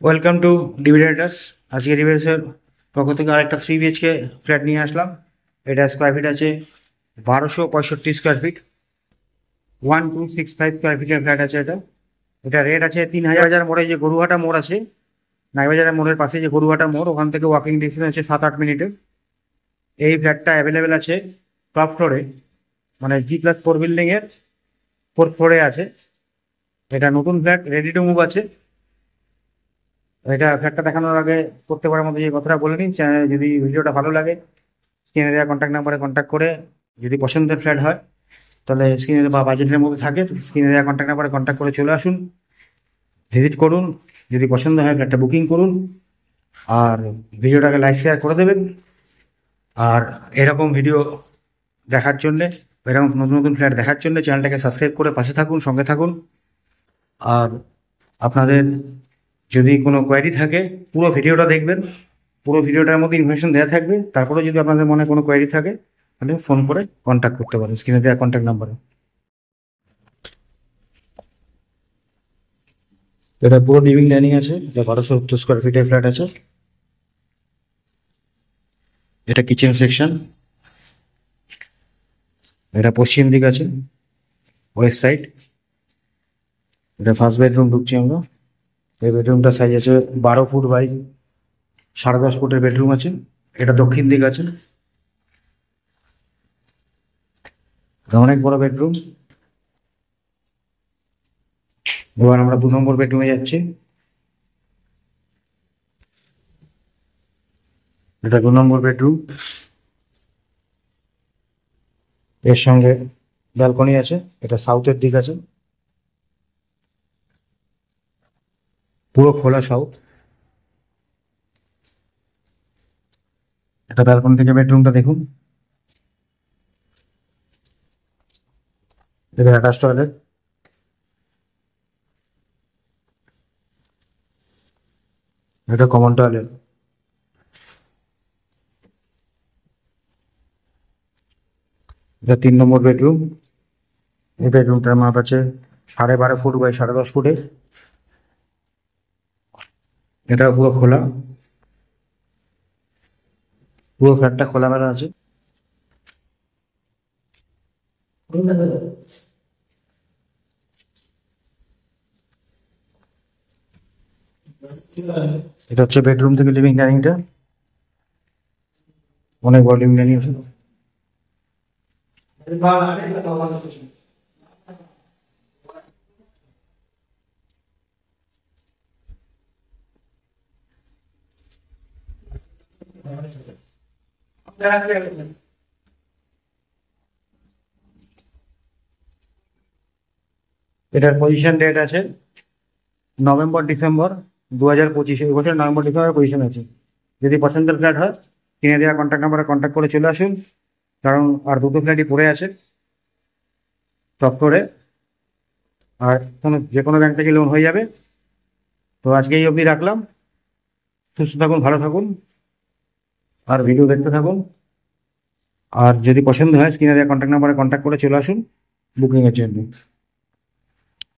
Welcome to ডিভিডেন্টার্স। আজকে ডিভিডেন্টার্সের পক্ষ থেকে আরেকটা 3 BHK ফ্ল্যাট নিয়ে আসলাম। এটা স্কোয়ার ফিট আছে 1265 স্কোয়ার ফিট, 1265 স্কোয়ার ফিটের ফ্ল্যাট আছে এটা। এটা রেট আছে 3000 মোড়ে, যে গরুহাটা মোড় আছে, নাইবাজারের মোড়ের পাশে যে গরুহাটা মোড়, ওখান থেকে ওয়াকিং ডিস্টেন্স আছে 7-8 মিনিটের। এই ফ্ল্যাটটা অ্যাভেলেবেল আছে টপ ফ্লোরে, মানে G+4 বিল্ডিংয়ের 4th ফ্লোরে আছে। এটা নতুন ফ্ল্যাট, রেডি টু মুভ আছে। এটা ফ্ল্যাটটা দেখানোর আগে করতে পারার মতো যে কথাটা বলে নিন, যদি ভিডিওটা ভালো লাগে স্ক্রিনে দেওয়া কন্ট্যাক্ট নাম্বারে কন্ট্যাক্ট করে, যদি পছন্দের ফ্ল্যাট হয় তাহলে স্ক্রিনে বা বাজেটের মধ্যে থাকে স্ক্রিনে দেওয়া কন্ট্যাক্ট নাম্বারে কন্ট্যাক্ট করে চলে আসুন, ভিজিট করুন। যদি পছন্দ হয় ফ্ল্যাটটা বুকিং করুন, আর ভিডিওটাকে লাইক শেয়ার করে দেবেন। আর এরকম ভিডিও দেখার জন্যে, এরকম নতুন নতুন ফ্ল্যাট দেখার জন্য চ্যানেলটাকে সাবস্ক্রাইব করে পাশে থাকুন, সঙ্গে থাকুন। আর আপনাদের যদি কোনো কোয়ারি থাকে পুরো ভিডিওটা দেখবেন, পুরো ভিডিওটার মধ্যে ইনফরমেশন দেওয়া থাকবে। তারপরে যদি আপনাদের মনে কোনো কোয়ারি থাকে তাহলে ফোন করে কন্ট্যাক্ট করতে পারেন স্ক্রিনে দেওয়া কন্ট্যাক্ট নাম্বারে। এটা পুরো লিভিং ডাইনিং আছে, এটা 1270 স্কোয়ার ফিটের ফ্ল্যাট আছে। এটা কিচেন সেকশন, এটা পশ্চিম দিক আছে, ওয়েস্ট সাইড। এটা ফার্স্ট বেডরুম ঢুকছি আমরা। এই বেডরুমটার সাইজ আছে 12 ফুট বাই 10.5 ফুটের বেডরুম আছে। এটা দক্ষিণ দিক আছে, এটা অনেক বড় বেডরুম। এবার আমরা 2 নম্বর বেডরুমে যাচ্ছি। এটা 2 নম্বর বেডরুম, এর সঙ্গে ব্যালকনি আছে। এটা সাউথের দিক আছে, পুরো খোলা সাউথ। এটা ব্যালকনি থেকে বেডরুমটা দেখুন। এটা অ্যাটাচ টয়লেট। এটা কমন টয়লেট। এটা 3 নম্বর বেডরুম। এই বেডরুমটার মাপ আছে 12.5 ফুট বাই 10.5 ফুটের। এটা পুরো খোলা, পুরো ফ্ল্যাটটা খোলামেলা আছে। এটা হচ্ছে বেডরুম থেকে লিভিং ডাইনিংটা, অনেক বড় লিভিং ডাইনিং আছে। এটার পজিশন ডেট আছে নভেম্বর-ডিসেম্বর 2025। এই বছর নভেম্বর-ডিসেম্বর পজিশন আছে। যদি পছন্দের ফ্ল্যাট হয় কিনে দেওয়া কন্ট্যাক্ট নাম্বারে কন্ট্যাক্ট করে চলে আসুন, কারণ আর দুটো ফ্ল্যাটই পড়ে আছে টপ ফ্লোরে, আর যে কোনো ব্যাংক থেকে লোন হয়ে যাবে। তো আজকে এই অবধি রাখলাম। সুস্থ থাকুন, ভালো থাকুন, আর ভিডিও দেখতে থাকুন। আর যদি পছন্দ হয় স্ক্রিনে দেওয়া কন্ট্যাক্ট নাম্বারে কন্ট্যাক্ট করে চলে আসুন বুকিংয়ের জন্য।